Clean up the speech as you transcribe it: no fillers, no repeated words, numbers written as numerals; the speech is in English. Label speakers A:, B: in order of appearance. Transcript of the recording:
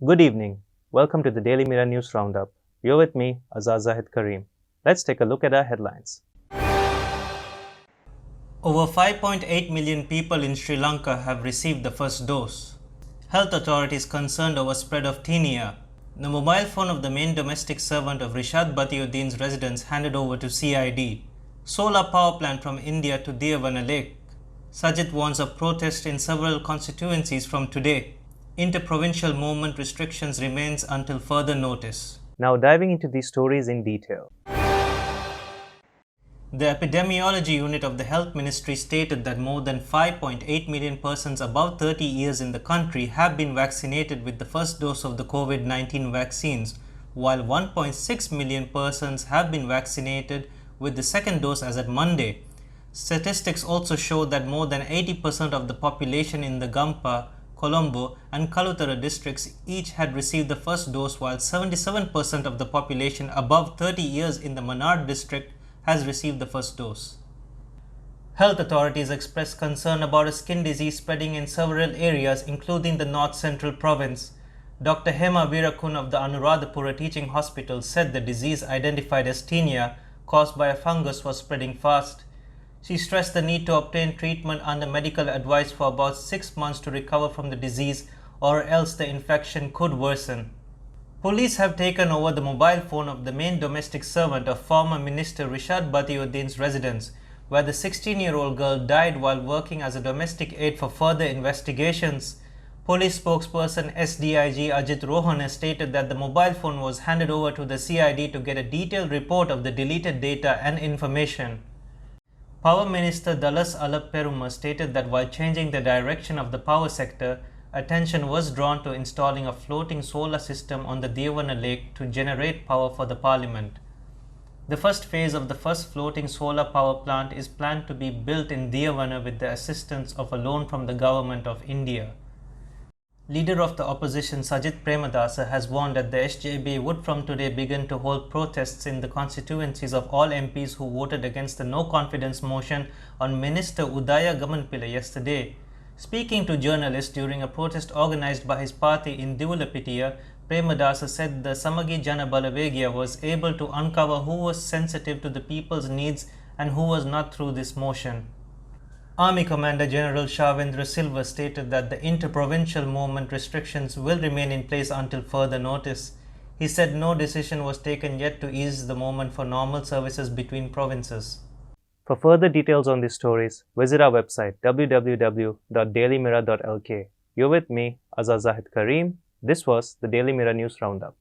A: Good evening. Welcome to the Daily Mirror News Roundup. You're with me, Azaz Zahid Kareem. Let's take a look at our headlines.
B: Over 5.8 million people in Sri Lanka have received the first dose. Health authorities concerned over spread of tinea. The mobile phone of the main domestic servant of Rishad Batiuddin's residence handed over to CID. Solar power plant from India to Deavana Lake. Sajid warns of protest in several constituencies from today. Inter-provincial movement restrictions remains until further notice.
A: Now diving into these stories in detail.
B: The epidemiology unit of the Health Ministry stated that more than 5.8 million persons above 30 years in the country have been vaccinated with the first dose of the COVID-19 vaccines, while 1.6 million persons have been vaccinated with the second dose as at Monday. Statistics also show that more than 80% of the population in the Gampa, Colombo and Kalutara districts each had received the first dose, while 77% of the population above 30 years in the Manad district has received the first dose. Health authorities expressed concern about a skin disease spreading in several areas, including the North Central province. Dr. Hema Virakun of the Anuradhapura Teaching Hospital said the disease, identified as tinea, caused by a fungus, was spreading fast. She stressed the need to obtain treatment under medical advice for about 6 months to recover from the disease, or else the infection could worsen. Police have taken over the mobile phone of the main domestic servant of former Minister Rishad Batiuddin's residence, where the 16-year-old girl died while working as a domestic aide for further investigations. Police spokesperson SDIG Ajit Rohana stated that the mobile phone was handed over to the CID to get a detailed report of the deleted data and information. Power Minister Dallas Alap Peruma stated that while changing the direction of the power sector, attention was drawn to installing a floating solar system on the Deavana Lake to generate power for the parliament. The first phase of the first floating solar power plant is planned to be built in Deavana with the assistance of a loan from the Government of India. Leader of the opposition Sajid Premadasa has warned that the SJB would from today begin to hold protests in the constituencies of all MPs who voted against the no-confidence motion on Minister Udaya Gamanpilla yesterday. Speaking to journalists during a protest organized by his party in Divulapitiya, Premadasa said the Samagi Jana Balavegia was able to uncover who was sensitive to the people's needs and who was not through this motion. Army Commander General Shavendra Silva stated that the inter-provincial movement restrictions will remain in place until further notice. He said no decision was taken yet to ease the movement for normal services between provinces.
A: For further details on these stories, visit our website www.dailymirror.lk. You're with me, Azaz Zahid Kareem. This was the Daily Mirror News Roundup.